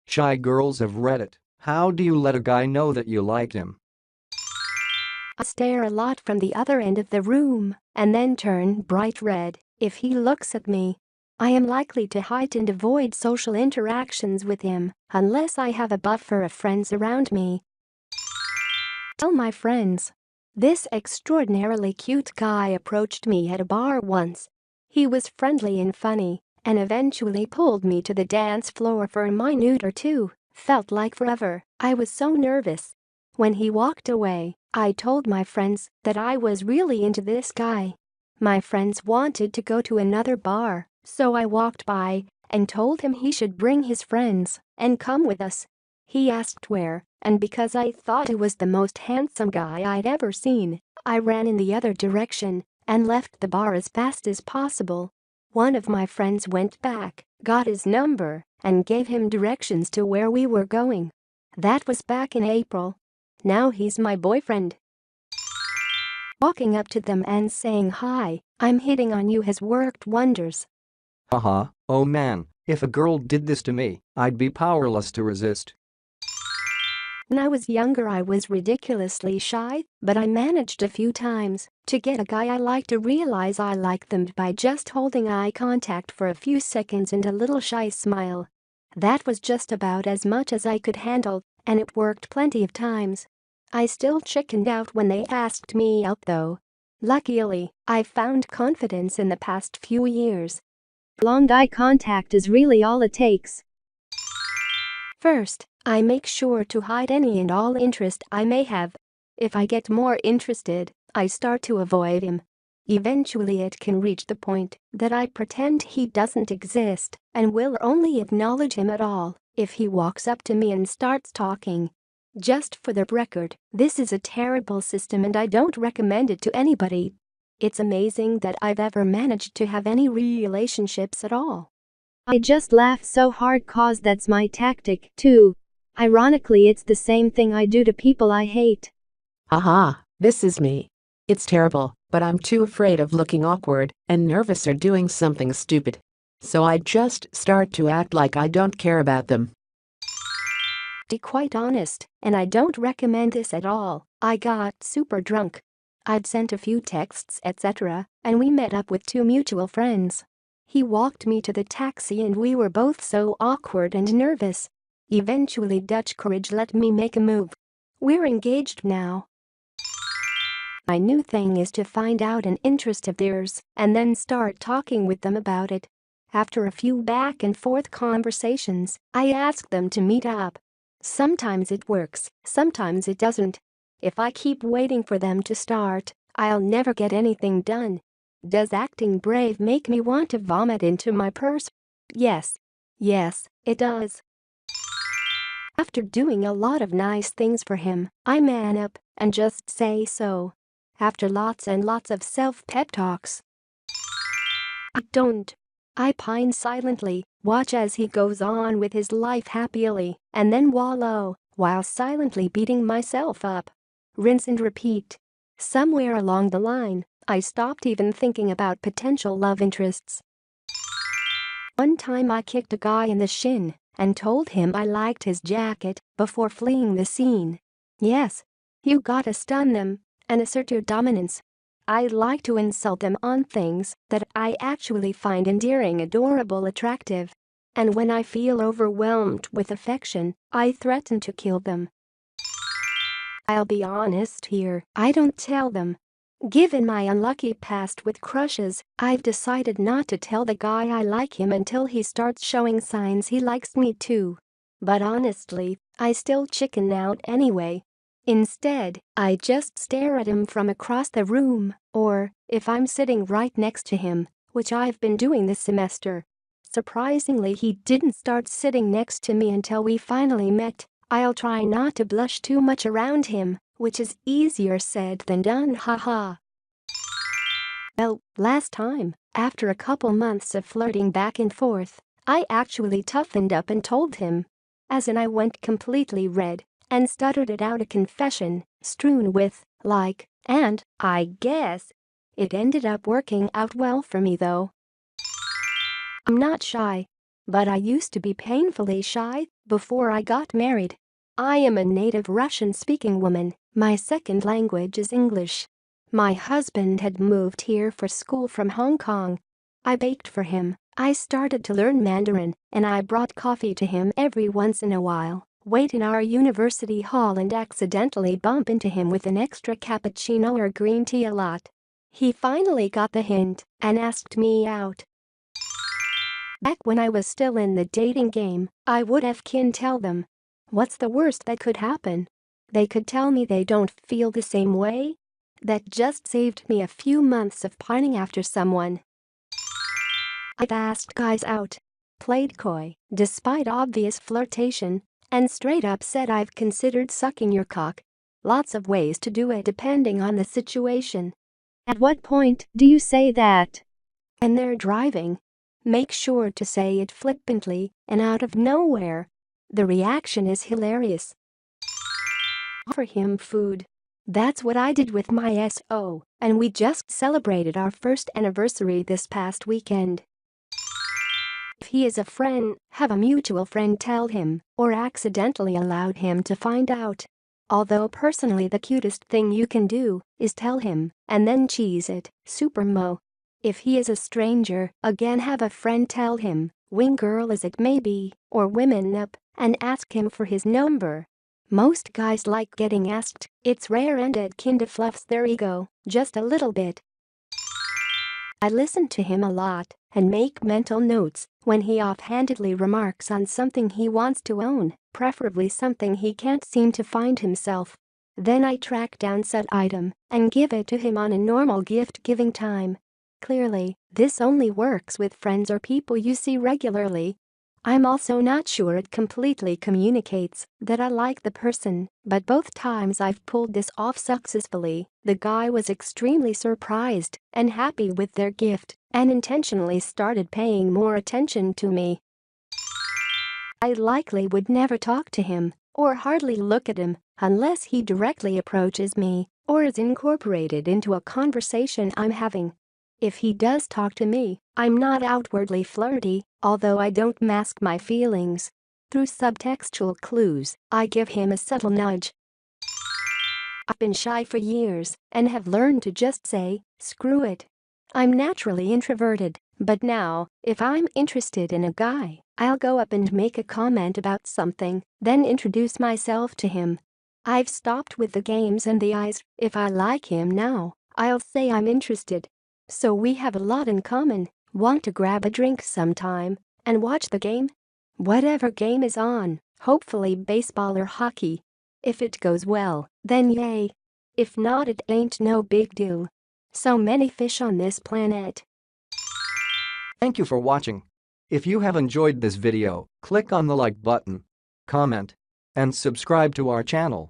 Shy girls of Reddit, how do you let a guy know that you like him? I stare a lot from the other end of the room and then turn bright red if he looks at me. I am likely to hide and avoid social interactions with him unless I have a buffer of friends around me. Tell my friends. This extraordinarily cute guy approached me at a bar once. He was friendly and funny and eventually pulled me to the dance floor for a minute or two. Felt like forever. I was so nervous. When he walked away, I told my friends that I was really into this guy. My friends wanted to go to another bar, so I walked by and told him he should bring his friends and come with us. He asked where, and because I thought he was the most handsome guy I'd ever seen, I ran in the other direction and left the bar as fast as possible. One of my friends went back, got his number, and gave him directions to where we were going. That was back in April. Now he's my boyfriend. Walking up to them and saying hi, I'm hitting on you has worked wonders. Haha, oh man, if a girl did this to me, I'd be powerless to resist. When I was younger I was ridiculously shy, but I managed a few times to get a guy I liked to realize I liked them by just holding eye contact for a few seconds and a little shy smile. That was just about as much as I could handle, and it worked plenty of times. I still chickened out when they asked me out though. Luckily, I've found confidence in the past few years. Long eye contact is really all it takes. First, I make sure to hide any and all interest I may have. If I get more interested, I start to avoid him. Eventually it can reach the point that I pretend he doesn't exist and will only acknowledge him at all if he walks up to me and starts talking. Just for the record, this is a terrible system and I don't recommend it to anybody. It's amazing that I've ever managed to have any relationships at all. I just laugh so hard cause that's my tactic, too. Ironically, it's the same thing I do to people I hate. Haha, this is me. It's terrible, but I'm too afraid of looking awkward and nervous or doing something stupid. So I just start to act like I don't care about them. To be quite honest, and I don't recommend this at all, I got super drunk. I'd sent a few texts etc. and we met up with two mutual friends. He walked me to the taxi and we were both so awkward and nervous. Eventually Dutch courage let me make a move. We're engaged now. My new thing is to find out an interest of theirs and then start talking with them about it. After a few back and forth conversations, I ask them to meet up. Sometimes it works, sometimes it doesn't. If I keep waiting for them to start, I'll never get anything done. Does acting brave make me want to vomit into my purse? Yes. Yes, it does. After doing a lot of nice things for him, I man up and just say so. After lots and lots of self-pep talks, I don't. I pine silently, watch as he goes on with his life happily, and then wallow while silently beating myself up. Rinse and repeat. Somewhere along the line, I stopped even thinking about potential love interests. One time I kicked a guy in the shin and told him I liked his jacket before fleeing the scene. Yes, you gotta stun them and assert your dominance. I like to insult them on things that I actually find endearing, adorable, attractive. And when I feel overwhelmed with affection, I threaten to kill them. I'll be honest here, I don't tell them. Given my unlucky past with crushes, I've decided not to tell the guy I like him until he starts showing signs he likes me too. But honestly, I still chicken out anyway. Instead, I just stare at him from across the room, or, if I'm sitting right next to him, which I've been doing this semester. Surprisingly, he didn't start sitting next to me until we finally met. I'll try not to blush too much around him, which is easier said than done, haha. Well, last time, after a couple months of flirting back and forth, I actually toughened up and told him. As in I went completely red and stuttered it out a confession, strewn with, like, and, I guess. It ended up working out well for me though. I'm not shy. but I used to be painfully shy before I got married. I am a native Russian-speaking woman. My second language is English. My husband had moved here for school from Hong Kong. I baked for him, I started to learn Mandarin, and I brought coffee to him every once in a while, wait in our university hall and accidentally bump into him with an extra cappuccino or green tea a lot. He finally got the hint and asked me out. Back when I was still in the dating game, I would tell them. What's the worst that could happen? They could tell me they don't feel the same way? That just saved me a few months of pining after someone. I've asked guys out, played coy, despite obvious flirtation, and straight up said I've considered sucking your cock. Lots of ways to do it depending on the situation. At what point do you say that? And they're driving. Make sure to say it flippantly and out of nowhere. The reaction is hilarious. Offer him food. That's what I did with my SO, and we just celebrated our first anniversary this past weekend. If he is a friend, have a mutual friend tell him, or accidentally allowed him to find out. Although personally the cutest thing you can do is tell him, and then cheese it, super mo. If he is a stranger, again have a friend tell him, wing girl as it may be, or women up, and ask him for his number. Most guys like getting asked, it's rare and it kinda fluffs their ego, just a little bit. I listen to him a lot and make mental notes when he offhandedly remarks on something he wants to own, preferably something he can't seem to find himself. Then I track down said item and give it to him on a normal gift-giving time. Clearly, this only works with friends or people you see regularly. I'm also not sure it completely communicates that I like the person, but both times I've pulled this off successfully, the guy was extremely surprised and happy with their gift and intentionally started paying more attention to me. I likely would never talk to him or hardly look at him unless he directly approaches me or is incorporated into a conversation I'm having. If he does talk to me, I'm not outwardly flirty, although I don't mask my feelings. Through subtextual clues, I give him a subtle nudge. I've been shy for years and have learned to just say, screw it. I'm naturally introverted, but now, if I'm interested in a guy, I'll go up and make a comment about something, then introduce myself to him. I've stopped with the games and the eyes. If I like him now, I'll say I'm interested. So we have a lot in common, want to grab a drink sometime and watch the game? Whatever game is on, hopefully baseball or hockey. If it goes well, then yay. If not, it ain't no big deal. So many fish on this planet. Thank you for watching. If you have enjoyed this video, click on the like button, comment, and subscribe to our channel.